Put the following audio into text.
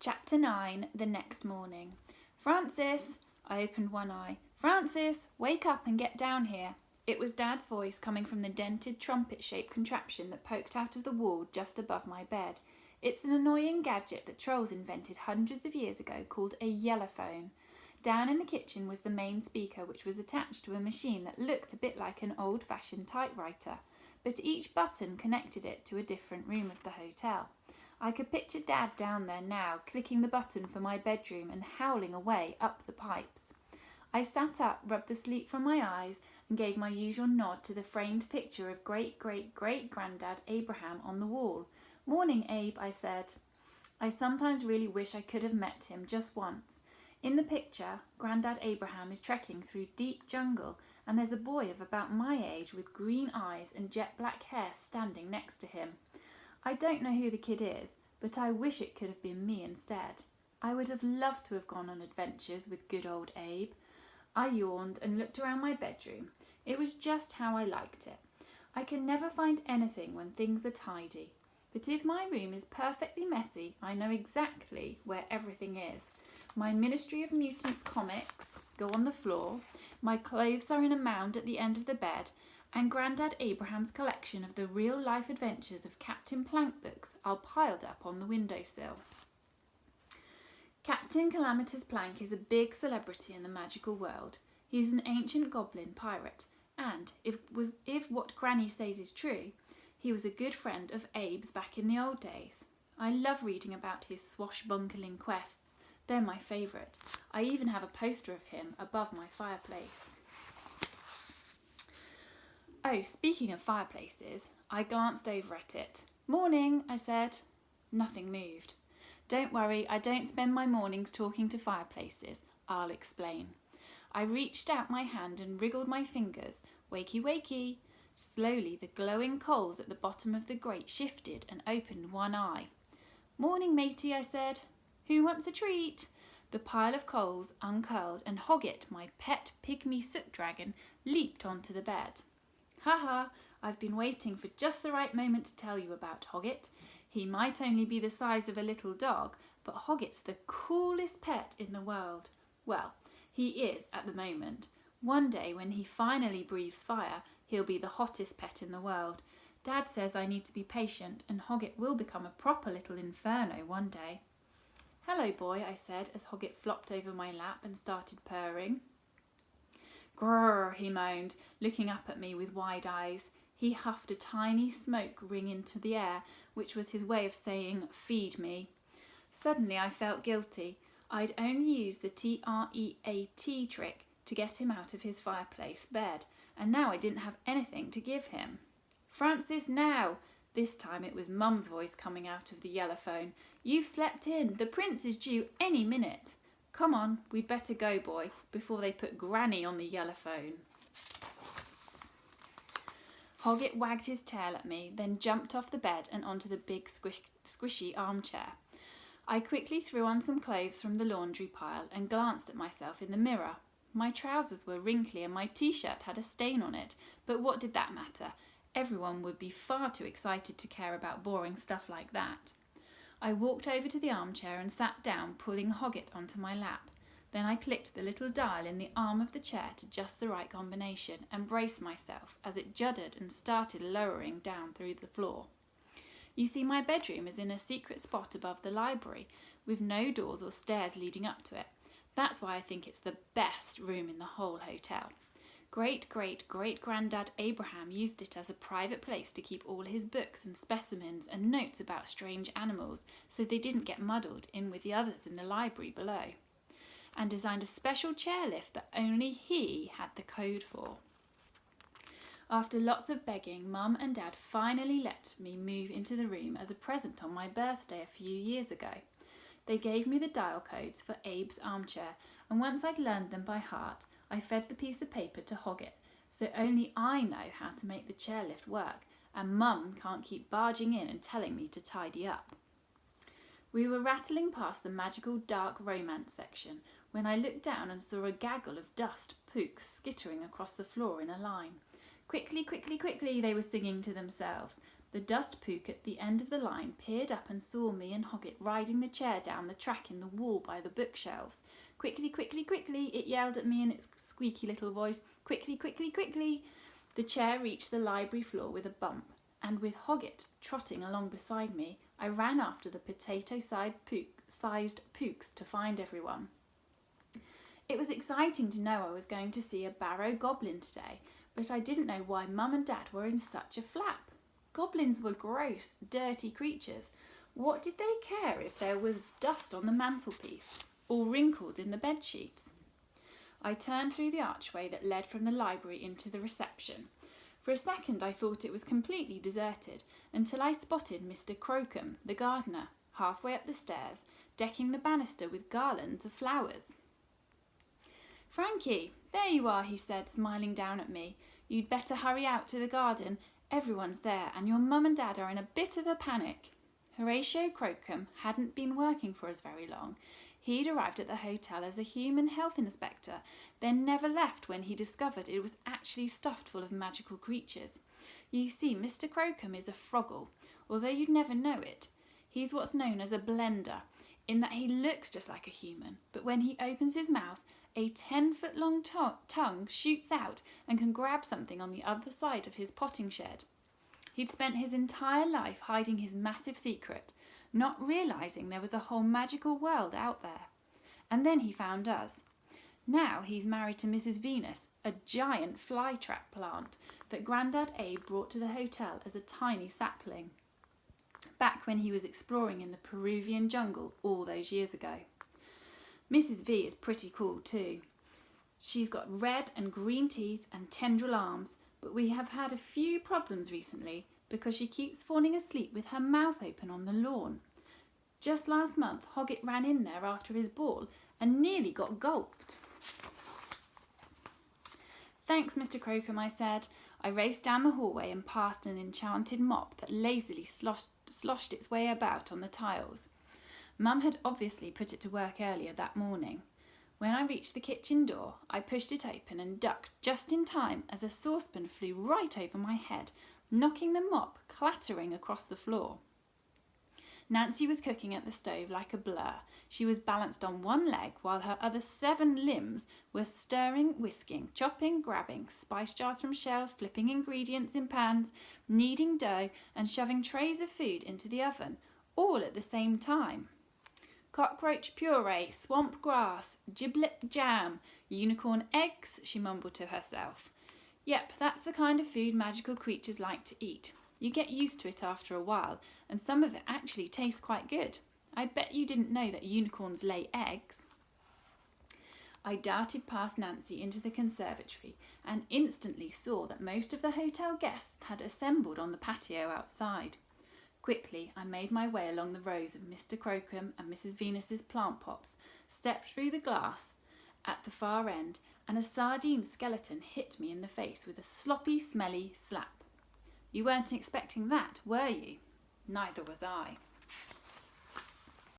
Chapter 9, the next morning. Francis! I opened one eye. Francis, wake up and get down here. It was Dad's voice coming from the dented trumpet-shaped contraption that poked out of the wall just above my bed. It's an annoying gadget that trolls invented hundreds of years ago called a yellophone. Down in the kitchen was the main speaker, which was attached to a machine that looked a bit like an old-fashioned typewriter, but each button connected it to a different room of the hotel. I could picture Dad down there now, clicking the button for my bedroom and howling away up the pipes. I sat up, rubbed the sleep from my eyes, and gave my usual nod to the framed picture of great-great-great-granddad Abraham on the wall. "Morning, Abe," I said. I sometimes really wish I could have met him just once. In the picture, Grandad Abraham is trekking through deep jungle, and there's a boy of about my age with green eyes and jet black hair standing next to him. I don't know who the kid is, but I wish it could have been me instead. I would have loved to have gone on adventures with good old Abe. I yawned and looked around my bedroom. It was just how I liked it. I can never find anything when things are tidy. But if my room is perfectly messy, I know exactly where everything is. My Ministry of Mutants comics go on the floor, my clothes are in a mound at the end of the bed, and Grandad Abraham's collection of the real-life adventures of Captain Plank books are piled up on the windowsill. Captain Calamitous Plank is a big celebrity in the magical world. He is an ancient goblin pirate, and if what Granny says is true, he was a good friend of Abe's back in the old days. I love reading about his swashbuckling quests. They're my favourite. I even have a poster of him above my fireplace. Oh, speaking of fireplaces, I glanced over at it. "Morning," I said. Nothing moved. "Don't worry, I don't spend my mornings talking to fireplaces. I'll explain." I reached out my hand and wriggled my fingers. Wakey, wakey. Slowly, the glowing coals at the bottom of the grate shifted and opened one eye. "Morning, matey," I said. "Who wants a treat?" The pile of coals uncurled and Hoggett, my pet pygmy soot dragon, leaped onto the bed. "Ha! I've been waiting for just the right moment to tell you about Hoggett. He might only be the size of a little dog, but Hoggett's the coolest pet in the world. Well, he is at the moment. One day when he finally breathes fire, he'll be the hottest pet in the world. Dad says I need to be patient, and Hoggett will become a proper little inferno one day." "Hello, boy," I said as Hoggett flopped over my lap and started purring. "Grrr," he moaned, looking up at me with wide eyes. He huffed a tiny smoke ring into the air, which was his way of saying, "Feed me." Suddenly I felt guilty. I'd only used the TREAT trick to get him out of his fireplace bed, and now I didn't have anything to give him. "Francis, now!" This time it was Mum's voice coming out of the yellophone. "You've slept in. The prince is due any minute. Come on, we'd better go, boy, before they put Granny on the yellophone." Hoggett wagged his tail at me, then jumped off the bed and onto the big squishy armchair. I quickly threw on some clothes from the laundry pile and glanced at myself in the mirror. My trousers were wrinkly and my t-shirt had a stain on it, but what did that matter? Everyone would be far too excited to care about boring stuff like that. I walked over to the armchair and sat down, pulling Hoggett onto my lap. Then I clicked the little dial in the arm of the chair to just the right combination and braced myself as it juddered and started lowering down through the floor. You see, my bedroom is in a secret spot above the library, with no doors or stairs leading up to it. That's why I think it's the best room in the whole hotel. Great-great-great-granddad Abraham used it as a private place to keep all his books and specimens and notes about strange animals so they didn't get muddled in with the others in the library below, and designed a special chairlift that only he had the code for. After lots of begging, Mum and Dad finally let me move into the room as a present on my birthday a few years ago. They gave me the dial codes for Abe's armchair, and once I'd learned them by heart, I fed the piece of paper to Hoggett, so only I know how to make the chairlift work, and Mum can't keep barging in and telling me to tidy up. We were rattling past the magical dark romance section when I looked down and saw a gaggle of dust pooks skittering across the floor in a line. "Quickly, quickly, quickly," they were singing to themselves. The dust pook at the end of the line peered up and saw me and Hoggett riding the chair down the track in the wall by the bookshelves. Quickly, quickly, quickly, it yelled at me in its squeaky little voice. Quickly, quickly, quickly. The chair reached the library floor with a bump, and with Hoggett trotting along beside me, I ran after the potato-sized pooks to find everyone. It was exciting to know I was going to see a barrow goblin today, but I didn't know why Mum and Dad were in such a flap. Goblins were gross, dirty creatures. What did they care if there was dust on the mantelpiece or wrinkles in the bedsheets? I turned through the archway that led from the library into the reception. For a second I thought it was completely deserted, until I spotted Mr. Crocombe, the gardener, halfway up the stairs, decking the banister with garlands of flowers. "Frankie, there you are," he said, smiling down at me. "You'd better hurry out to the garden. Everyone's there, and your mum and dad are in a bit of a panic." Horatio Crocombe hadn't been working for us very long. He'd arrived at the hotel as a human health inspector, then never left when he discovered it was actually stuffed full of magical creatures. You see, Mr. Crocombe is a froggle, although you'd never know it. He's what's known as a blender, in that he looks just like a human, but when he opens his mouth, a 10-foot-long tongue shoots out and can grab something on the other side of his potting shed. He'd spent his entire life hiding his massive secret, not realising there was a whole magical world out there. And then he found us. Now he's married to Mrs. Venus, a giant flytrap plant that Grandad Abe brought to the hotel as a tiny sapling, back when he was exploring in the Peruvian jungle all those years ago. Mrs. V is pretty cool too. She's got red and green teeth and tendril arms, but we have had a few problems recently because she keeps falling asleep with her mouth open on the lawn. Just last month, Hoggett ran in there after his ball and nearly got gulped. "Thanks, Mr. Crocombe," I said. I raced down the hallway and past an enchanted mop that lazily sloshed its way about on the tiles. Mum had obviously put it to work earlier that morning. When I reached the kitchen door, I pushed it open and ducked just in time as a saucepan flew right over my head, knocking the mop clattering across the floor. Nancy was cooking at the stove like a blur. She was balanced on one leg while her other 7 limbs were stirring, whisking, chopping, grabbing spice jars from shelves, flipping ingredients in pans, kneading dough and shoving trays of food into the oven, all at the same time. "Cockroach puree, swamp grass, giblet jam, unicorn eggs," she mumbled to herself. Yep, that's the kind of food magical creatures like to eat. You get used to it after a while, and some of it actually tastes quite good. I bet you didn't know that unicorns lay eggs. I darted past Nancy into the conservatory and instantly saw that most of the hotel guests had assembled on the patio outside. Quickly, I made my way along the rows of Mr. Crocombe and Mrs. Venus's plant pots, stepped through the glass at the far end, and a sardine skeleton hit me in the face with a sloppy, smelly slap. You weren't expecting that, were you? Neither was I.